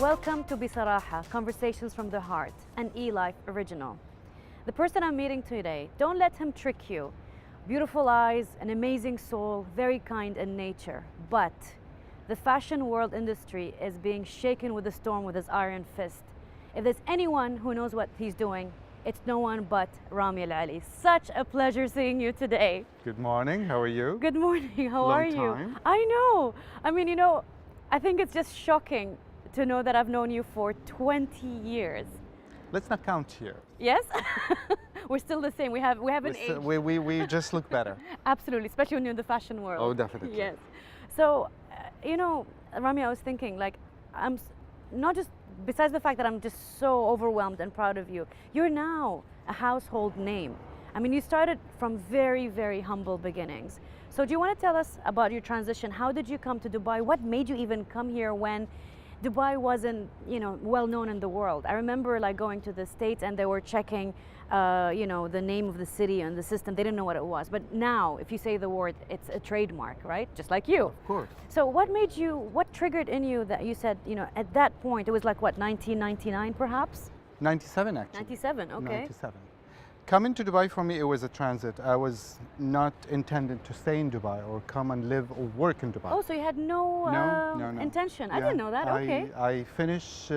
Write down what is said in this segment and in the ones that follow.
Welcome to Bisaraha, Conversations from the Heart, an eLife original. The person I'm meeting today, don't let him trick you. Beautiful eyes, an amazing soul, very kind in nature. But the fashion world industry is being shaken with a storm with his iron fist. If there's anyone who knows what he's doing, it's no one but Rami Al Ali. Such a pleasure seeing you today. Good morning, how are you? Good morning, how Long are you? time. I know. I mean, I think it's just shocking to know that I've known you for 20 years. Let's not count here. Yes? We're still the same. We haven't aged. We just look better. Absolutely, especially when you're in the fashion world. Oh, definitely. Yes. So, Rami, I was thinking, not just, besides the fact that I'm just so overwhelmed and proud of you, you're now a household name. I mean, you started from very, very humble beginnings. So do you want to tell us about your transition? How did you come to Dubai? What made you even come here when Dubai wasn't, well known in the world? I remember going to the States and they were checking, the name of the city and the system. They didn't know what it was. But now, if you say the word, it's a trademark, right? Just like you. Of course. So what triggered in you that you said, at that point, it was 1999 perhaps? 97 actually. 97, okay. 97. Coming to Dubai for me, it was a transit. I was not intended to stay in Dubai or come and live or work in Dubai. Oh, so you had no intention. I didn't know that, okay. I finished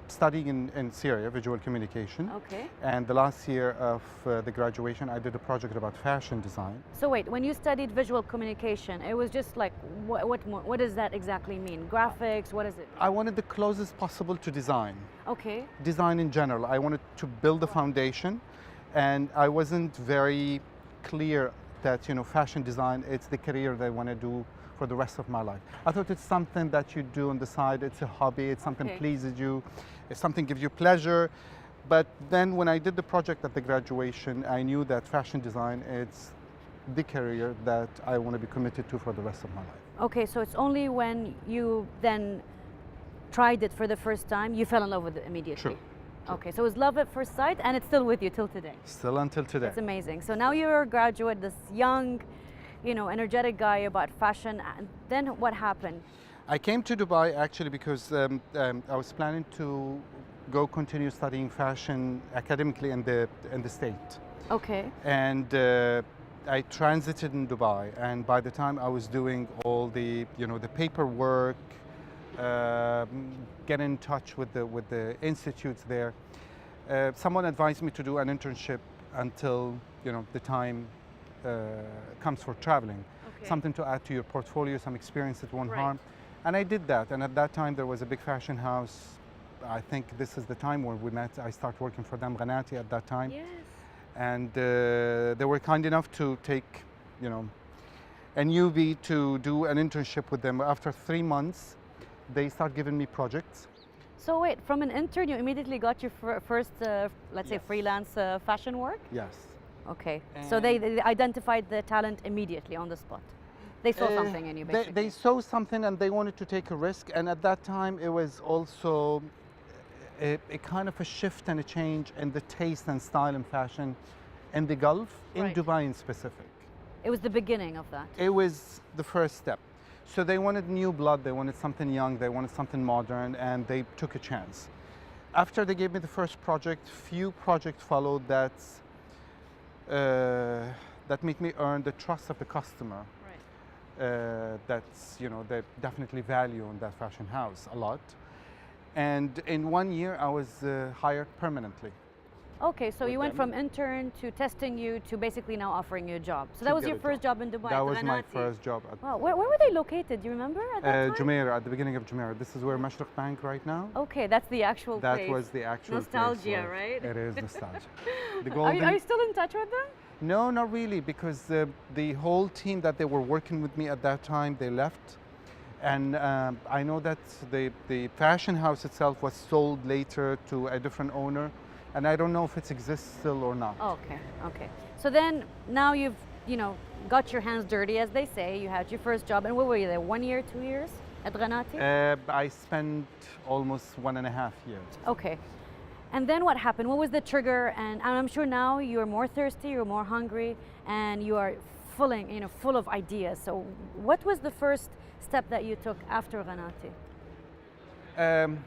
studying in Syria, visual communication. Okay. And the last year of the graduation, I did a project about fashion design. So wait, when you studied visual communication, it was just what does that exactly mean? Graphics, what is it? I wanted the closest possible to design. Okay. Design in general. I wanted to build a foundation, and I wasn't very clear that fashion design, it's the career that I want to do for the rest of my life. I thought it's something that you do on the side, it's a hobby, it's something pleases you, it's something gives you pleasure. But then when I did the project at the graduation, I knew that fashion design, it's the career that I want to be committed to for the rest of my life. Okay, so it's only when you then tried it for the first time, you fell in love with it immediately? True. Okay, so it was love at first sight and it's still with you till today? Still until today. That's amazing. So now you're a graduate, this young, energetic guy about fashion, and then what happened? I came to Dubai actually because I was planning to go continue studying fashion academically in the state. Okay. And I transited in Dubai, and by the time I was doing all the the paperwork, get in touch with the institutes there, someone advised me to do an internship until the time comes for traveling. Okay. Something to add to your portfolio, some experience that won't Right. harm. And I did that, and at that time there was a big fashion house. I think this is the time where we met. I started working for them, Ghanati at that time. Yes. And they were kind enough to take a newbie to do an internship with them. After 3 months, they start giving me projects. So wait, from an intern, you immediately got your first, let's say, Yes. freelance fashion work? Yes. Okay, so they identified the talent immediately on the spot. They saw something in you, basically. They saw something and they wanted to take a risk. And at that time, it was also a kind of a shift and a change in the taste and style in fashion in the Gulf, in Right. Dubai in specific. It was the beginning of that. It was the first step. So they wanted new blood, they wanted something young, they wanted something modern, and they took a chance. After they gave me the first project, few projects followed that made me earn the trust of the customer. Right. That's, they definitely value in that fashion house a lot. And in 1 year, I was hired permanently. Okay, so you went them. from intern to testing you to basically now offering you a job. So that was get your a first job in Dubai? That at was my Ghanati. first job. Wow, where were they located? Do you remember at that time? Jumeirah, at the beginning of Jumeirah. This is where Mashriq Bank right now. Okay, that's the actual That place. was the actual Nostalgia, place where- right? It is nostalgia. The Are golden. you still in touch with them? No, not really, because the whole team that they were working with me at that time, they left. And I know that the fashion house itself was sold later to a different owner, and I don't know if it exists still or not. Oh, okay, okay. So then now you've, got your hands dirty, as they say. You had your first job, and what were you there? 1 year, 2 years at Ghanati? I spent almost 1.5 years. Okay. And then what happened? What was the trigger? And I'm sure now you're more thirsty, you're more hungry, and you are full of ideas. So what was the first step that you took after Ghanati? Um,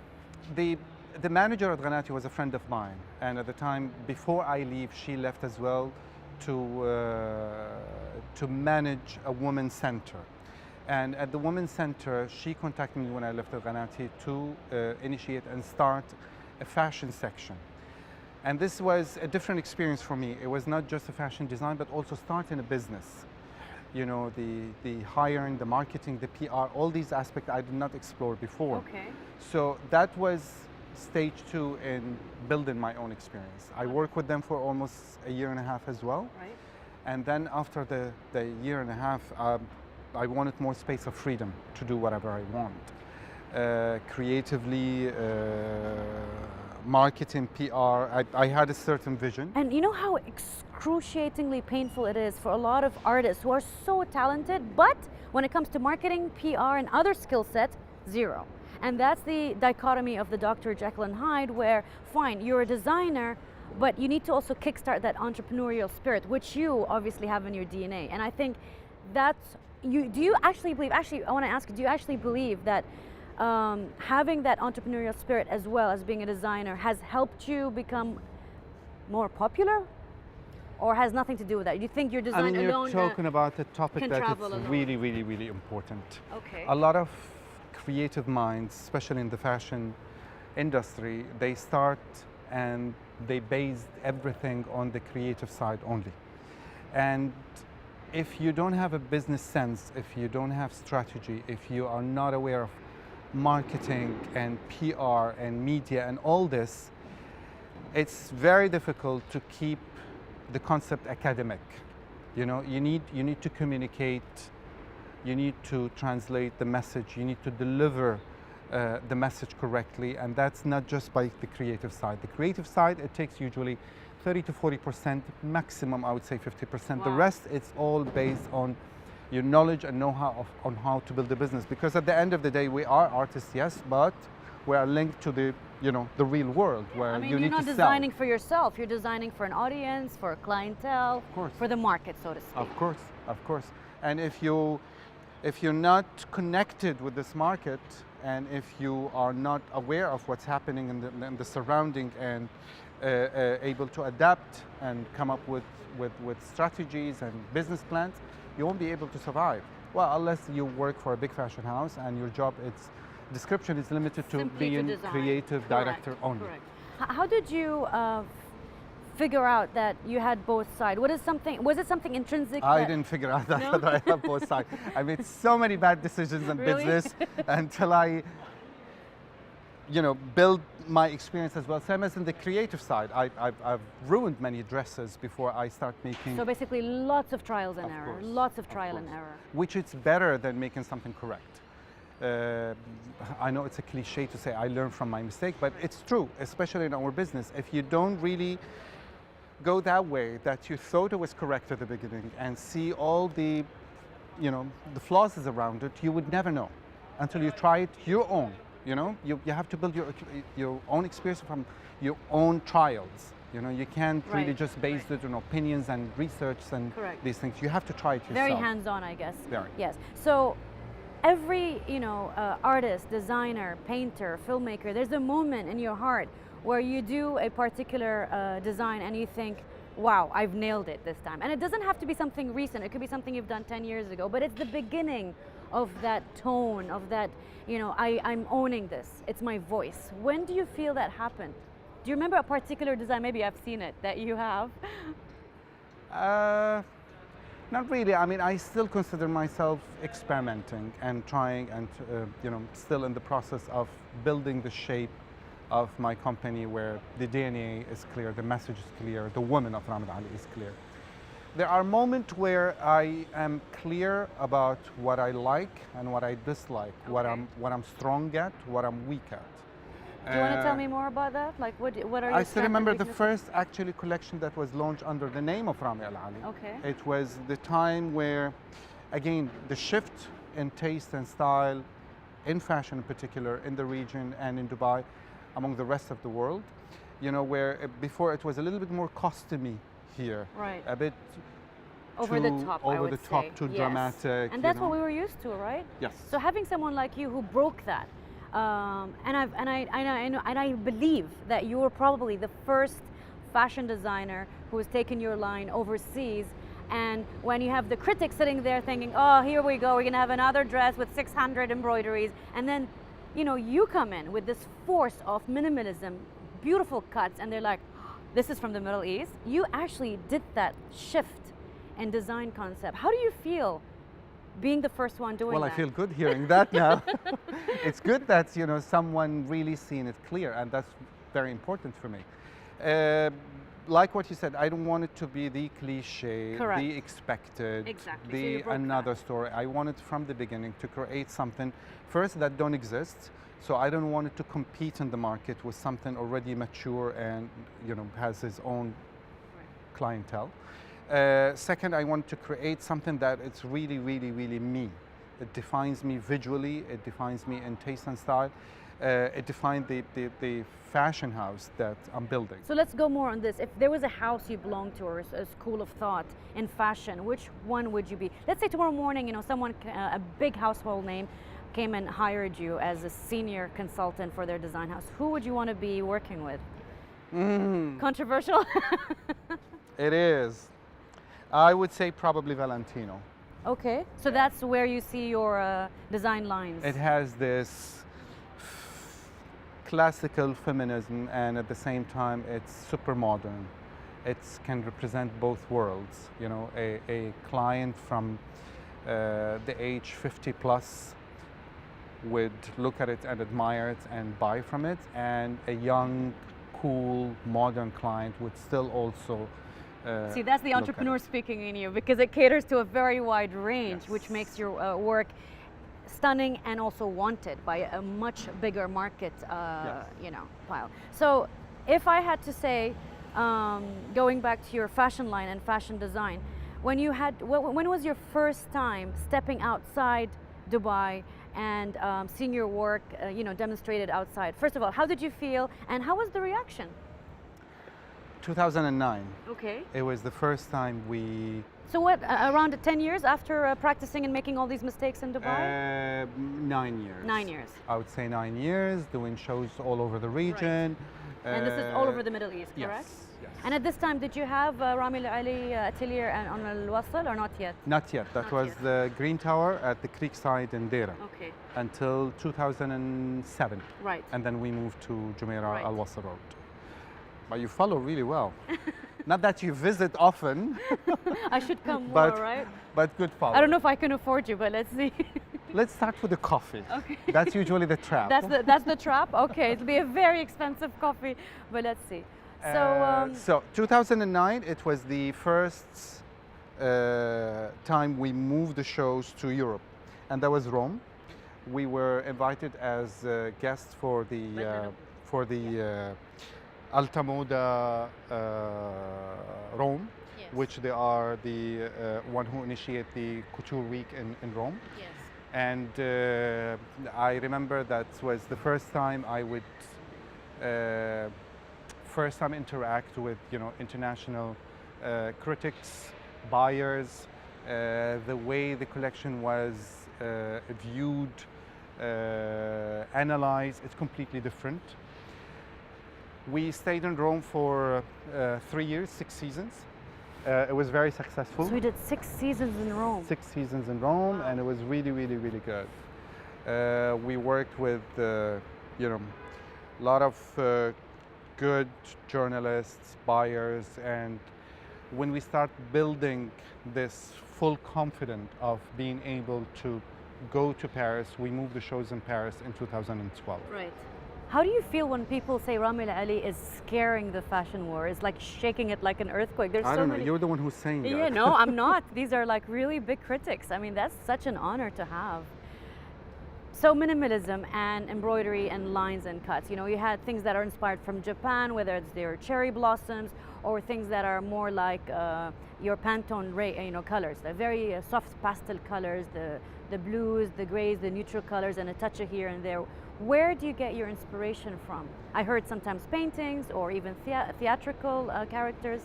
the the manager at Ghanati was a friend of mine, and at the time before I leave, she left as well to manage a women's center. And at the women's center, she contacted me when I left Ghanati to initiate and start a fashion section. And this was a different experience for me. It was not just a fashion design, but also starting a business. You know, the hiring, the marketing, the PR, all these aspects I did not explore before. Okay. So that was stage 2 in building my own experience. I worked with them for almost a year and a half as well. Right. And then after the year and a half, I wanted more space of freedom to do whatever I want. Creatively, marketing, PR, I had a certain vision. And you know how excruciatingly painful it is for a lot of artists who are so talented, but when it comes to marketing, PR, and other skill sets, zero. And that's the dichotomy of the Dr. Jekyll and Hyde, where fine, you're a designer, but you need to also kickstart that entrepreneurial spirit, which you obviously have in your DNA. And I think that's, do you actually believe, actually I want to ask, do you actually believe that having that entrepreneurial spirit as well as being a designer has helped you become more popular? Or has nothing to do with that? Do you think your design you're alone talking about a topic can that travel is alone? really, really, really important. Okay. A lot of creative minds, especially in the fashion industry, they start and they base everything on the creative side only. And if you don't have a business sense, if you don't have strategy, if you are not aware of marketing and PR and media and all this, it's very difficult to keep the concept academic. You know, you need to communicate, you need to translate the message, you need to deliver the message correctly, and that's not just by the creative side. The creative side, it takes usually 30 to 40%, maximum I would say 50%. Wow. The rest, it's all based on your knowledge and know-how on how to build a business. Because at the end of the day, we are artists, yes, but we are linked to the, you know, the real world where I mean, you you're need not to designing for yourself, you're designing for an audience, for a clientele, course. for the market, so to speak. Of course. And if you're not connected with this market, and if you are not aware of what's happening in the surrounding and able to adapt and come up with strategies and business plans, you won't be able to survive. Well, unless you work for a big fashion house and your job, its description is limited to Simply being design. creative Correct, director only. Correct. How did you figure out that you had both sides? Was it something intrinsic? I that, didn't figure out that, No? that I have both sides. I made so many bad decisions in Really? business until I, you know, build my experience as well. Same as in the creative side, I've ruined many dresses before I start making. So basically lots of trials and Of error, course, lots of of trial and course. error. Which is better than making something correct. I know it's a cliche to say I learned from my mistake, but it's true, especially in our business. If you don't really go that way, that you thought it was correct at the beginning and see all the, you know, the flaws around it, you would never know until you try it your own. You know, you have to build your own experience from your own trials. You know, you can't really Right, just base it on opinions and research and Correct. these things. You have to try it yourself. Very hands-on, I guess. Very. Yes. So every, you know, artist, designer, painter, filmmaker, there's a moment in your heart where you do a particular design and you think, wow, I've nailed it this time. And it doesn't have to be something recent. It could be something you've done 10 years ago, but it's the beginning of that tone, of that, you know, I'm owning this. It's my voice. When do you feel that happen? Do you remember a particular design, maybe I've seen it, that you have? Not really. I mean, I still consider myself experimenting and trying and, you know, still in the process of building the shape of my company where the DNA is clear, the message is clear, the woman of Rami Al Ali is clear. There are moments where I am clear about what I like and what I dislike, Okay. what I'm strong at, what I'm weak at. Do you want to tell me more about that? Like, what are your I still remember the weaknesses? first actually collection that was launched under the name of Rami Al Ali. Okay. It was the time where, again, the shift in taste and style, in fashion in particular, in the region and in Dubai, among the rest of the world, you know, where before it was a little bit more costumey here, Right. a bit Over the top, I over would the top, say. too Yes. dramatic. And that's what we were used to, right? Yes. So having someone like you who broke that, And I believe that you were probably the first fashion designer who has taken your line overseas. And when you have the critics sitting there thinking, oh, here we go, we're gonna have another dress with 600 embroideries, and then, you know, you come in with this force of minimalism, beautiful cuts, and they're like, this is from the Middle East. You actually did that shift in design concept. How do you feel being the first one doing that? Well, I feel good hearing that now. It's good that, you know, someone really seen it clear, and that's very important for me. Like what you said, I don't want it to be the cliche, Correct. the expected, Exactly. So the you broke another that. story. I wanted from the beginning to create something first that don't exist. So I don't want it to compete in the market with something already mature and, you know, has its own clientele. Second, I want to create something that it's really, really, really me. It defines me visually. It defines me in taste and style. It defines the fashion house that I'm building. So let's go more on this. If there was a house you belong to or a school of thought in fashion, which one would you be? Let's say tomorrow morning, you know, someone, a big household name, came and hired you as a senior consultant for their design house. Who would you want to be working with? Controversial? It is. I would say probably Valentino. Okay, so that's where you see your design lines. It has this classical feminism, and at the same time it's super modern. It can represent both worlds. You know, a client from the age 50 plus would look at it and admire it and buy from it, and a young, cool, modern client would still also see, that's the entrepreneur speaking in you, because it caters to a very wide range, Yes. which makes your work stunning and also wanted by a much bigger market, Yes. you know, pile. So, if I had to say, going back to your fashion line and fashion design, when you had, when was your first time stepping outside Dubai and seeing your work, you know, demonstrated outside? First of all, how did you feel, and how was the reaction? 2009. Okay. It was the first time we. So what, around 10 years after practicing and making all these mistakes in Dubai? 9 years. 9 years. I would say 9 years, doing shows all over the region. And this is all over the Middle East, correct? Yes, yes. And at this time, did you have Rami Al Ali atelier on Al Wasl or not yet? Not yet. That Not was yet. the Green Tower at the Creekside in Deira Okay, until 2007. right. And then we moved to Jumeirah Right. Al Wasl Road. But you follow really well. Not that you visit often, I should come more, but, right? but good follow. I don't know if I can afford you, but let's see. Let's start with the coffee. Okay. That's usually the trap. That's the trap? Okay, it'll be a very expensive coffee, but let's see. So 2009, it was the first time we moved the shows to Europe, and that was Rome. We were invited as guests for the Alta Moda Rome, Yes. which they are the one who initiate the Couture Week in Rome. Yes. And I remember that was the first time I would interact with, you know, international critics, buyers. The way the collection was viewed, analyzed, it's completely different. We stayed in Rome for 3 years, 6 seasons. It was very successful. So we did 6 seasons in Rome. 6 seasons in Rome, and it was really, really, really good. We worked with, you know, a lot of good journalists, buyers, and when we start building this full confidence of being able to go to Paris, we moved the shows in Paris in 2012. Right. How do you feel when people say Rami Al Ali is scaring the fashion war? It's like shaking it like an earthquake. There's I so don't know, many. you're the one who's saying that. Yeah, no, I'm not. These are like really big critics. I mean, that's such an honor to have. So minimalism and embroidery and lines and cuts. You know, you had things that are inspired from Japan, whether it's their cherry blossoms or things that are more like your Pantone, you know, colors. They're very soft pastel colors, the blues, the grays, the neutral colors, and a touch of here and there. Where do you get your inspiration from? I heard sometimes paintings or even theatrical characters.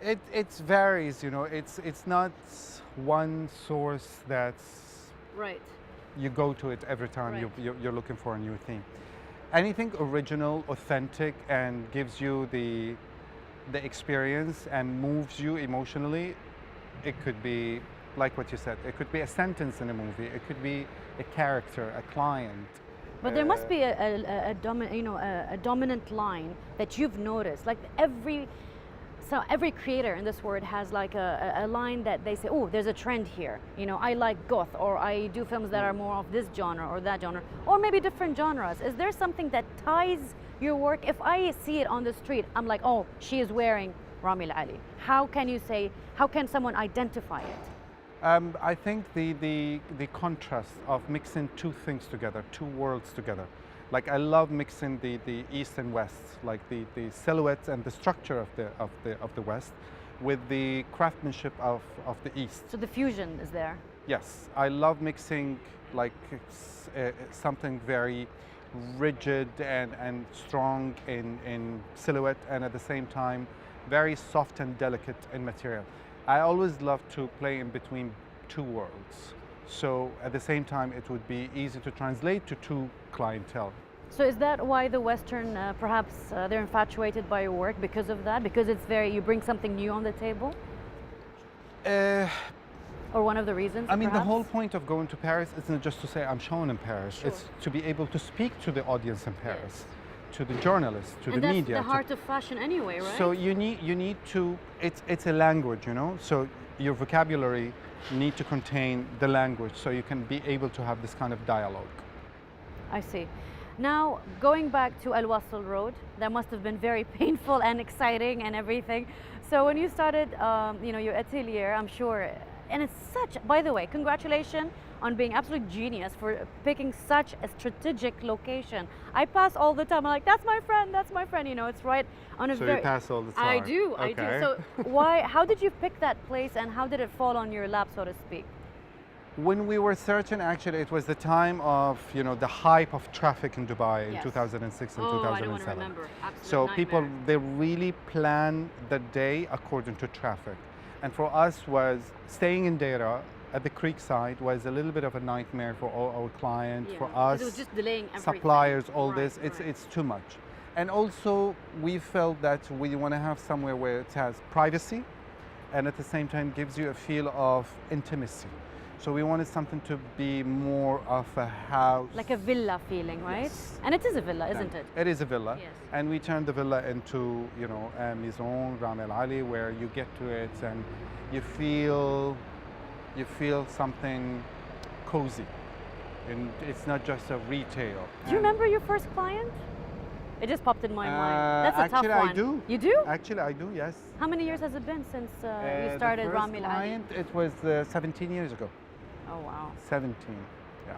It varies, you know. It's not one source that's Right. you go to it every time Right. you're looking for a new theme. Anything original, authentic, and gives you the experience and moves you emotionally. It could be like what you said. It could be a sentence in a movie. It could be a character, a client. But there must be a dominant line that you've noticed. Like every creator in this world has like a line that they say, oh, there's a trend here. You know, I like goth, or I do films that are more of this genre or that genre, or maybe different genres. Is there something that ties your work? If I see it on the street, I'm like, oh, she is wearing Rami Al Ali. How can someone identify it? I think the contrast of mixing two things together, two worlds together. Like I love mixing the East and West, like the silhouette and the structure of the West with the craftsmanship of the East. So the fusion is there. Yes, I love mixing like something very rigid and strong in silhouette, and at the same time very soft and delicate in material. I always love to play in between two worlds. So at the same time, it would be easy to translate to two clientele. So is that why the Western, perhaps they're infatuated by your work because of that? Because you bring something new on the table? Or one of the reasons, I mean, perhaps? the whole point of going to Paris isn't just to say I'm shown in Paris. Sure. It's to be able to speak to the audience in Paris, to the journalists, to the media. And that's the heart of fashion anyway, right? So you need to, it's a language, you know? So your vocabulary need to contain the language so you can be able to have this kind of dialogue. I see. Now, going back to Al Wasl Road, that must have been very painful and exciting and everything. So when you started, your atelier, I'm sure, and it's such, by the way, congratulations on being absolute genius for picking such a strategic location. I pass all the time, I'm like, that's my friend, you know, it's right on a So very... you pass all the time? I do. So how did you pick that place and how did it fall on your lap, so to speak? When we were searching, actually, it was the time of, the hype of traffic in Dubai in Yes. 2006 and Oh, 2007. I don't want to remember. Absolute So nightmare. people, they really plan the day according to traffic. And for us was staying in Deira at the creek side was a little bit of a nightmare for all our clients, Yeah, for 'cause us, it was just delaying everything. suppliers, all Right, this. right. It's too much. And also we felt that we want to have somewhere where it has privacy and at the same time gives you a feel of intimacy. So we wanted something to be more of a house. Like a villa feeling, right? Yes. And it is a villa, isn't it? It is a villa. Yes. And we turned the villa into, a maison, Rami Al Ali, where you get to it and you feel something cozy. And it's not just a retail. Do you remember your first client? It just popped in my mind. That's a tough actually, one. I do. You do? Actually, I do, yes. How many years has it been since you started the first Rami Al Ali? client, it was 17 years ago. Oh, wow. 17, yeah.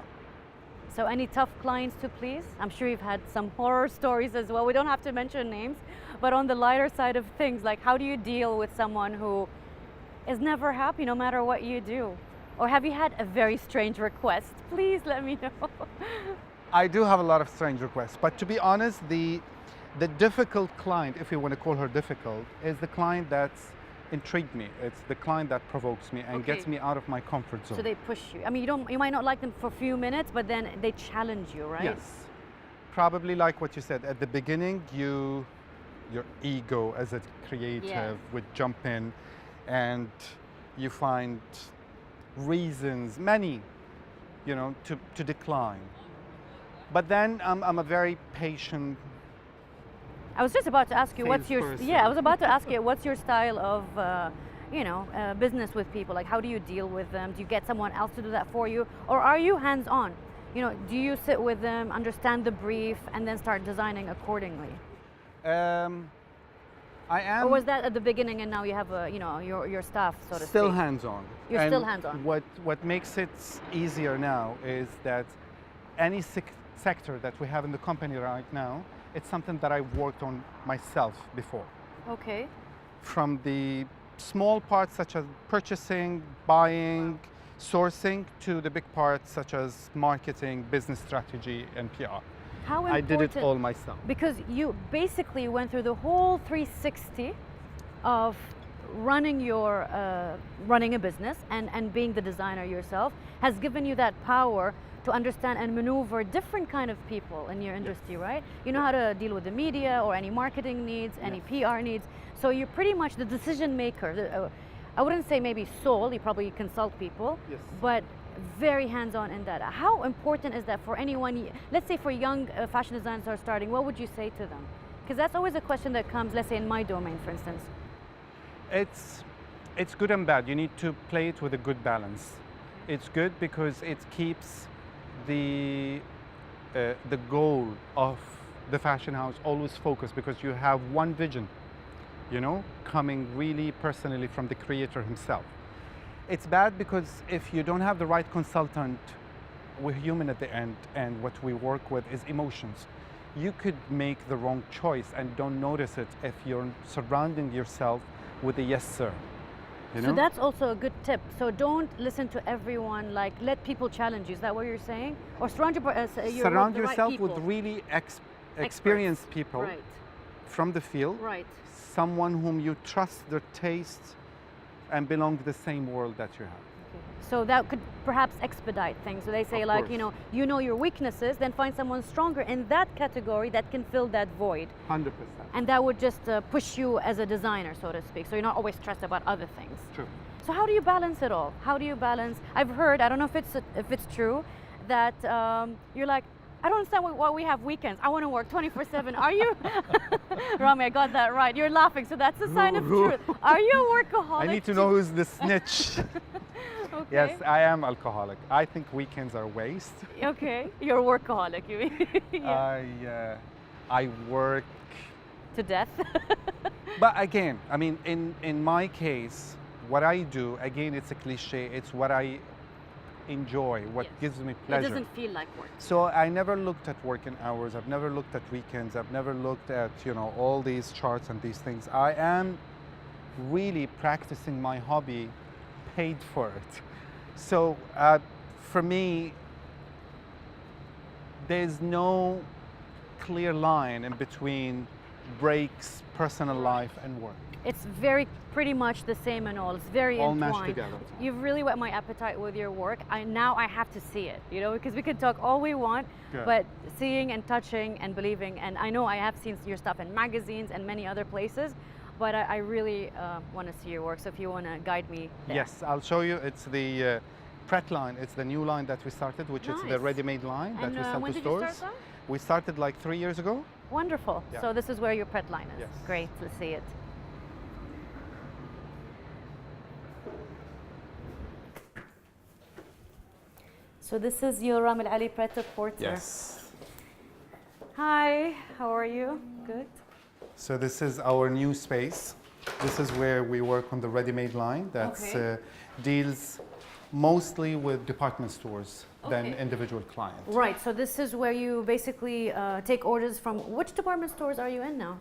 So any tough clients to please? I'm sure you've had some horror stories as well. We don't have to mention names, but on the lighter side of things, like how do you deal with someone who is never happy no matter what you do? Or have you had a very strange request? Please let me know. I do have a lot of strange requests, but to be honest, the difficult client, if you want to call her difficult, is the client that's intrigued me. It's the client that provokes me and gets me out of my comfort zone. So they push you. I mean, you might not like them for a few minutes, but then they challenge you, right? Yes. Probably like what you said at the beginning, your ego as a creative would jump in and you find reasons, many, to decline. But then I'm a very patient. I was just about to ask you what's your salesperson. I was about to ask you what's your style of business with people? Like how do you deal with them? Do you get someone else to do that for you, or are you hands-on? Do you sit with them, understand the brief, and then start designing accordingly? I am. Or was that at the beginning, and now you have your staff, so to still speak? hands-on. You're And still hands-on. What makes it easier now is that any sector that we have in the company right now, it's something that I worked on myself before. Okay. From the small parts such as purchasing, buying, sourcing, to the big parts such as marketing, business strategy, and PR. How important? I did it all myself. Because you basically went through the whole 360 of running running a business and being the designer yourself has given you that power to understand and maneuver different kind of people in your industry, right? You know how to deal with the media or any marketing needs, any PR needs. So you're pretty much the decision maker. I wouldn't say maybe soul, you probably consult people, but very hands-on in that. How important is that for anyone, let's say for young fashion designers who are starting, what would you say to them? Because that's always a question that comes, let's say in my domain, for instance. It's good and bad. You need to play it with a good balance. It's good because it keeps the goal of the fashion house always focused, because you have one vision, you know, coming really personally from the creator himself. It's bad because if you don't have the right consultant, we're human at the end, and what we work with is emotions. You could make the wrong choice and don't notice it if you're surrounding yourself with a yes sir. You know? So that's also a good tip. So don't listen to everyone, like let people challenge you. Is that what you're saying? Or surround yourself right with really experienced people, right, from the field, right, someone whom you trust their taste and belong to the same world that you have. So that could perhaps expedite things. So they say, Of like, course. you know your weaknesses, then find someone stronger in that category that can fill that void. 100%. And that would just push you as a designer, so to speak. So you're not always stressed about other things. True. So how do you balance it all? How do you balance? I've heard, I don't know if it's true, that you're like, I don't understand why we have weekends. I want to work 24/7. Are you? Rami, I got that right. You're laughing, so that's a sign of truth. Are you a workaholic? I need to know who's the snitch. Okay. Yes, I am alcoholic. I think weekends are waste. Okay, you're a workaholic, you mean? Yeah. I work To death. But again, I mean, in my case, what I do, again, it's a cliche. It's what I enjoy, what gives me pleasure. It doesn't feel like work. So I never looked at working hours. I've never looked at weekends. I've never looked at, you know, all these charts and these things. I am really practicing my hobby, paid for it. So for me, there's no clear line in between breaks, personal life, and work. It's pretty much the same and all. It's very all entwined. mashed together. You've really whet my appetite with your work. Now I have to see it, you know, because we can talk all we want, but seeing and touching and believing. And I know I have seen your stuff in magazines and many other places, but I really want to see your work. So if you want to guide me there. Yes, I'll show you. It's the Pret line. It's the new line that we started, which is the ready-made line that we sell when to did stores. You start that? We started like 3 years ago. Wonderful. Yeah. So this is where your Pret line is. Yes. Great to see it. So this is your Rami Al Ali Pret-a-Porter. Yes. Hi, how are you? Good. So this is our new space. This is where we work on the ready-made line that deals mostly with department stores than individual clients. Right, so this is where you basically take orders from. Which department stores are you in now?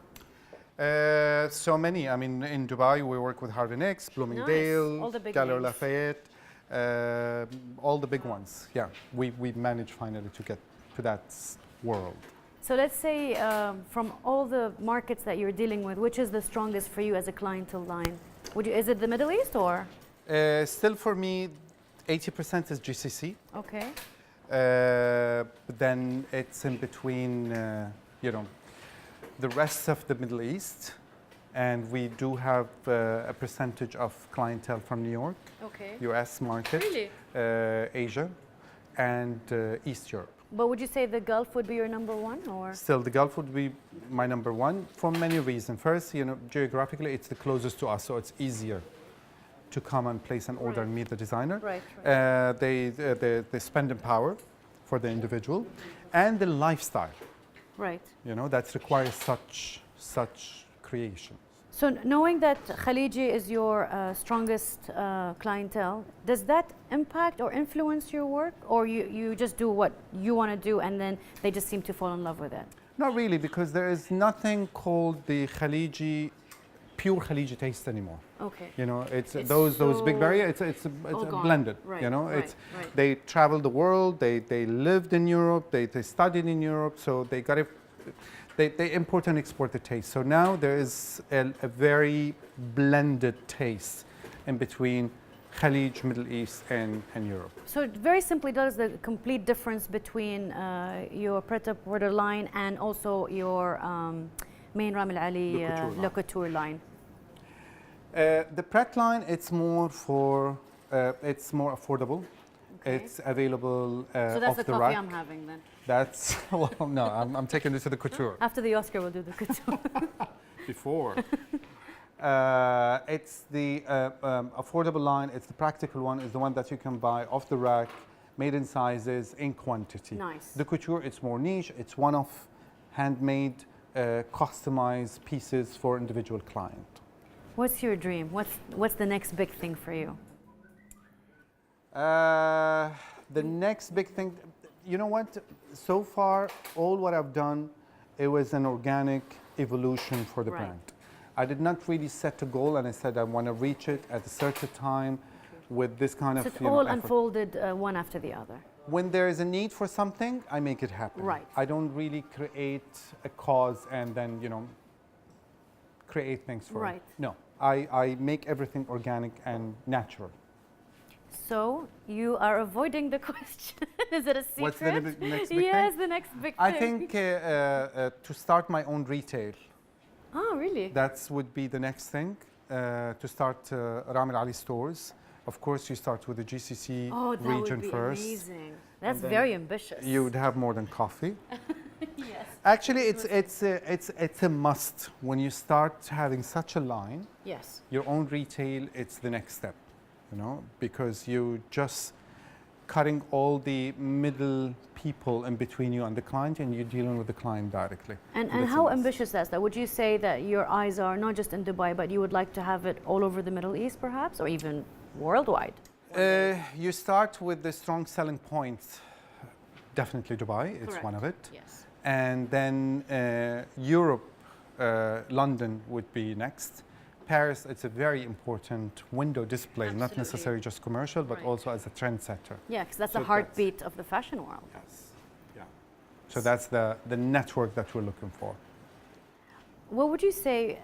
So many. I mean, in Dubai, we work with Harvey Nicks, Bloomingdale, Gallery Lafayette, all the big ones. Yeah, we managed finally to get to that world. So let's say from all the markets that you're dealing with, which is the strongest for you as a clientele line? Is it the Middle East or? Still for me, 80% is GCC. Okay. But then it's in between, you know, the rest of the Middle East. And we do have a percentage of clientele from New York, US market, Asia, and East Europe. But would you say the Gulf would be your number one, or? Still, the Gulf would be my number one for many reasons. First, you know, geographically, it's the closest to us, so it's easier to come and place an order and meet the designer. The spending power for the individual, and the lifestyle. Right. You know, that requires such creation. So knowing that Khaliji is your strongest clientele, does that impact or influence your work, or you just do what you want to do and then they just seem to fall in love with it? Not really, because there is nothing called the pure Khaliji taste anymore. Okay. You know, it's those big barriers. It's blended. Right. You know, right. They traveled the world. They lived in Europe. They studied in Europe. So they got it. They import and export the taste. So now there is a very blended taste in between Khalij, Middle East, and Europe. So very simply, that is the complete difference between your pret-a-porter line and also your main Rami Al Ali Le Couture line. The Pret line, it's more for, it's more affordable. Okay. It's available so that's the the coffee rack. I'm having then. That's, well, no, I'm taking this to the couture. After the Oscar, we'll do the couture. Before. It's the affordable line, it's the practical one, it's the one that you can buy off the rack, made in sizes, in quantity. Nice. The couture, it's more niche, it's one-off, handmade, customized pieces for individual client. What's your dream? What's the next big thing for you? The next big thing, you know what? So far, all what I've done, it was an organic evolution for the brand. I did not really set a goal, and I said I want to reach it at a certain time with this kind of. So it's all unfolded one after the other. When there is a need for something, I make it happen. Right. I don't really create a cause and then create things for it. No, I make everything organic and natural. So you are avoiding the question. Is it a secret? What's the next big thing? Yes, the next big thing. I think to start my own retail. Oh, really? That would be the next thing, to start Rami Al Ali stores. Of course, you start with the GCC region first. Amazing. That's very ambitious. You would have more than coffee. Yes. Actually, it's a must. When you start having such a line, yes, your own retail, it's the next step, because you just cutting all the middle people in between you and the client, and you're dealing with the client directly. And how ambitious is that? Would you say that your eyes are not just in Dubai, but you would like to have it all over the Middle East, perhaps, or even worldwide? You start with the strong selling points. Definitely Dubai, it's one of it. Yes. And then Europe, London would be next. Paris, it's a very important window display, not necessarily just commercial, but also as a trendsetter. Yeah, because that's the heartbeat of the fashion world. Yes, yeah. So that's the network that we're looking for. What would you say,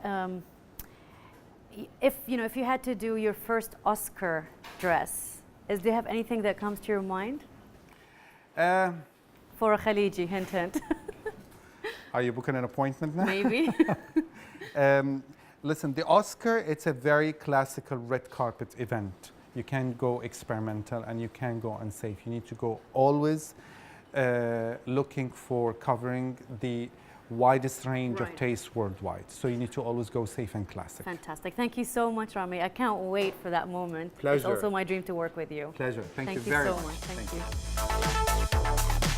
if you had to do your first Oscar dress, do you have anything that comes to your mind? For a Khaliji, hint, hint. Are you booking an appointment now? Maybe. Listen, the Oscar, it's a very classical red carpet event. You can't go experimental and you can't go unsafe. You need to go always looking for covering the widest range of tastes worldwide. So you need to always go safe and classic. Fantastic. Thank you so much, Rami. I can't wait for that moment. Pleasure. It's also my dream to work with you. Pleasure. Thank you very much. Thank you.